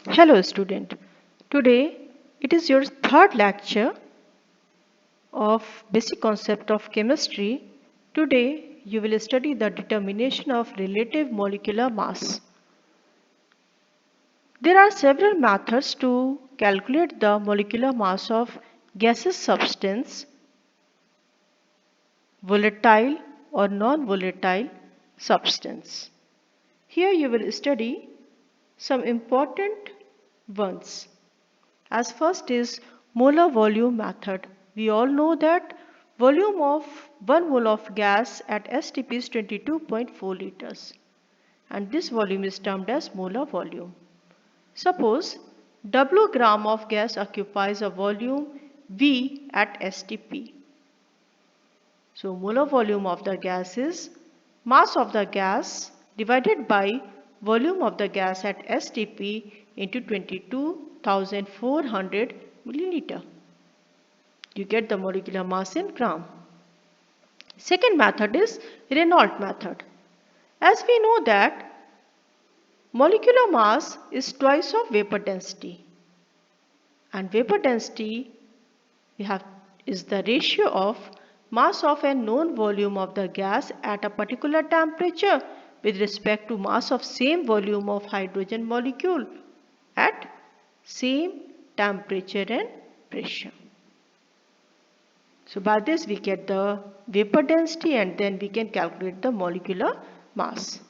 Hello student. Today it is your third lecture of basic concept of chemistry. Today you will study the determination of relative molecular mass. There are several methods to calculate the molecular mass of gaseous substance, volatile or non-volatile substance. Here you will study some important ones. As first is molar volume method. We all know that volume of 1 mole of gas at STP is 22.4 liters and this volume is termed as molar volume. Suppose W gram of gas occupies a volume V at STP. So molar volume of the gas is mass of the gas divided by volume of the gas at STP into 22,400 milliliter. You get the molecular mass in gram. Second method is Reynolds method. As we know that molecular mass is twice of vapor density and vapor density is the ratio of mass of a known volume of the gas at a particular temperature with respect to mass of same volume of hydrogen molecule at same temperature and pressure. So by this we get the vapor density and then we can calculate the molecular mass.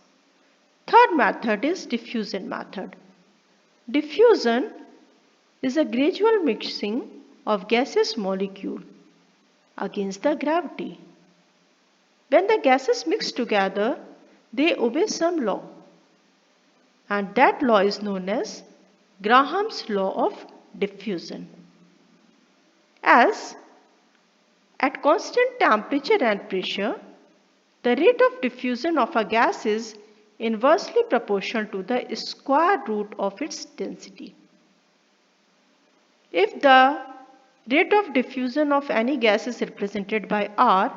Third method is diffusion method. Diffusion is a gradual mixing of gaseous molecule against the gravity. When the gases mix together, they obey some law, and that law is known as Graham's law of diffusion. As at constant temperature and pressure, the rate of diffusion of a gas is inversely proportional to the square root of its density. If the rate of diffusion of any gas is represented by R,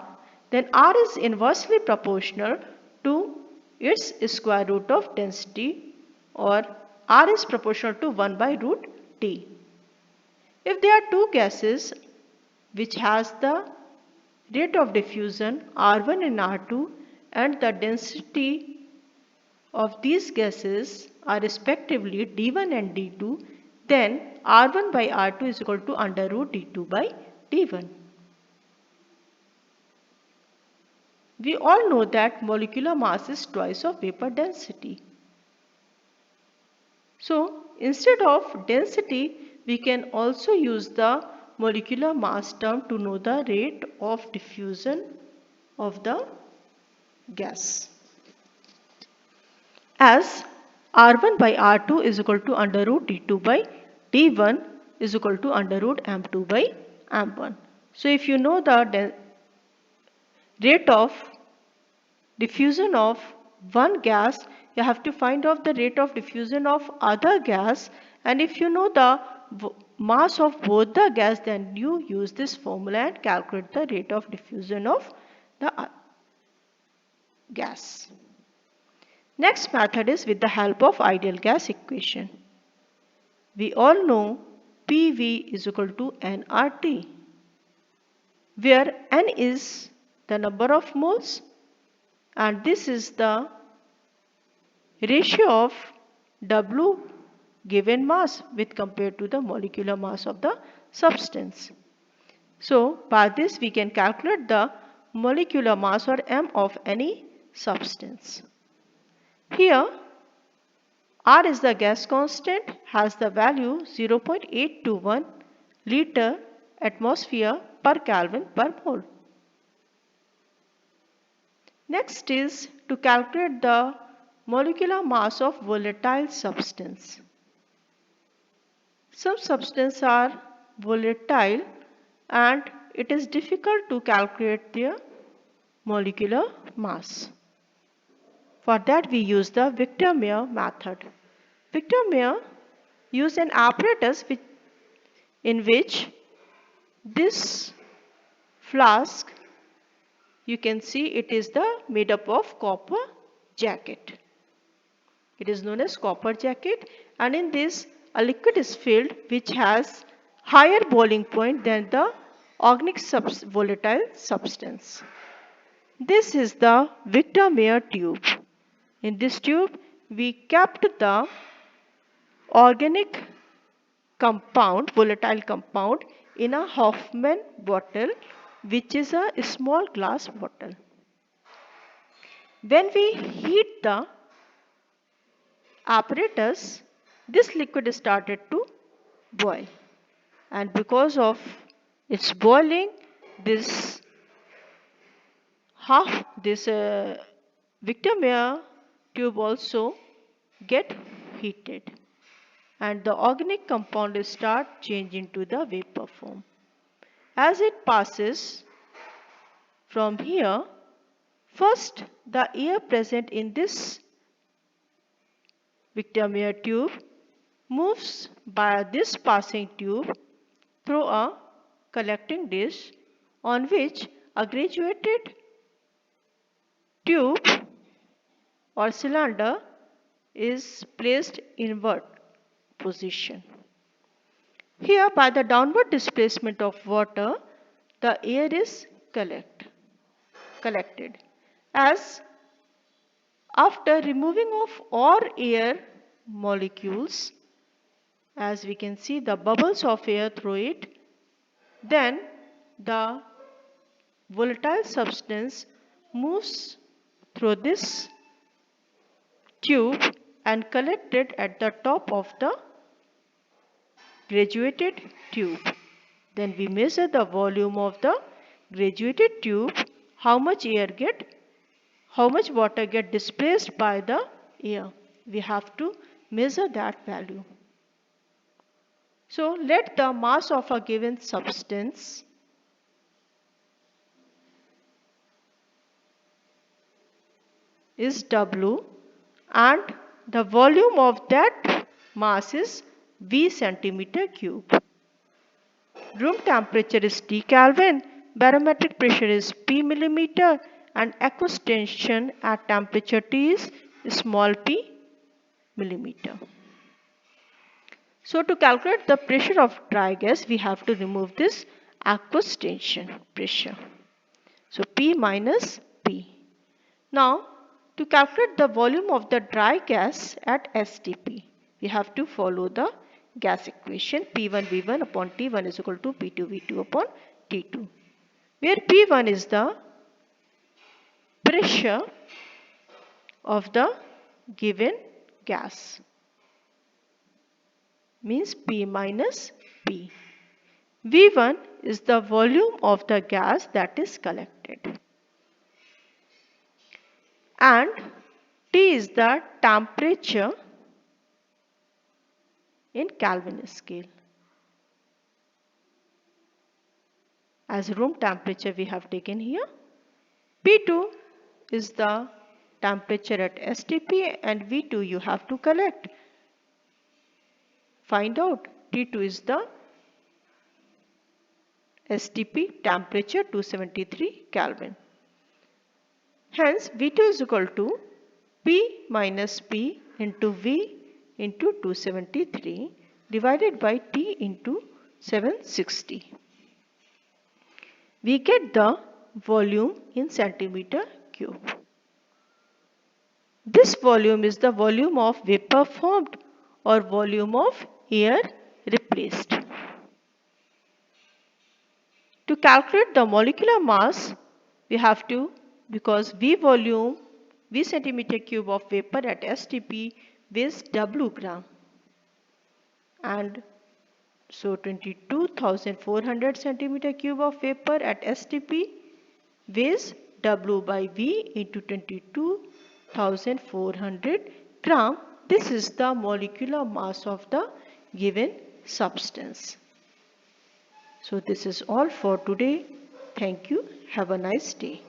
then R is inversely proportional to its square root of density, or R is proportional to 1 by root T. If there are two gases which has the rate of diffusion R1 and R2 and the density of these gases are respectively D1 and D2, then R1 by R2 is equal to under root D2 by D1. We all know that molecular mass is twice of vapor density. So instead of density, we can also use the molecular mass term to know the rate of diffusion of the gas. As R1 by R2 is equal to under root D2 by D1 is equal to under root M2 by M1. So if you know the rate of diffusion of one gas, you have to find out the rate of diffusion of other gas, and if you know the mass of both the gas, then you use this formula and calculate the rate of diffusion of the gas. Next method is with the help of ideal gas equation. We all know PV is equal to nRT, where N is the number of moles and this is the ratio of W given mass with compared to the molecular mass of the substance. So by this we can calculate the molecular mass or M of any substance. Here R is the gas constant, has the value 0.821 liter atmosphere per Kelvin per mole. Next is to calculate the molecular mass of volatile substance. Some substances are volatile and it is difficult to calculate their molecular mass. For that we use the Victor-Meyer method. Victor-Meyer used an apparatus in which this flask, you can see it is made up of copper jacket. It is known as copper jacket, and in this a liquid is filled which has higher boiling point than the organic volatile substance. This is the Victor-Meyer tube. In this tube, we kept the organic compound, volatile compound, in a Hoffman bottle, which is a small glass bottle. When we heat the apparatus, this liquid started to boil, and because of its boiling, this Victor-Meyer tube also get heated, and the organic compound start changing to the vapor form. As it passes from here, first the air present in this Victor-Meyer tube moves by this passing tube through a collecting dish on which a graduated tube or cylinder is placed inward position. Here, by the downward displacement of water, the air is collected. As after removing of all air molecules, as we can see the bubbles of air through it, then the volatile substance moves through this tube and collected at the top of the graduated tube. Then we measure the volume of the graduated tube, how much water get displaced by the air. We have to measure that value. So let the mass of a given substance is W, and the volume of that mass is V centimeter cube. Room temperature is T Kelvin, barometric pressure is P millimeter, and aqueous tension at temperature T is small p millimeter. So to calculate the pressure of dry gas, we have to remove this aqueous tension pressure. So P minus P. Now to calculate the volume of the dry gas at STP, we have to follow the gas equation P1 V1 upon T1 is equal to P2 V2 upon T2, where P1 is the pressure of the given gas, means P minus P. V1 is the volume of the gas that is collected, and T is the temperature in Kelvin scale. As room temperature we have taken here. P2 is the temperature at STP, and V2 you have to collect. Find out. T2 is the STP temperature 273 Kelvin. Hence V2 is equal to P minus P into V into 273 divided by T into 760. We get the volume in centimeter cube. This volume is the volume of vapor formed or volume of air replaced. To calculate the molecular mass, we have to, because V centimeter cube of vapor at STP weighs W gram, and so 22,400 centimeter cube of vapor at STP weighs W by V into 22,400 gram. This is the molecular mass of the given substance. So this is all for today. Thank you. Have a nice day.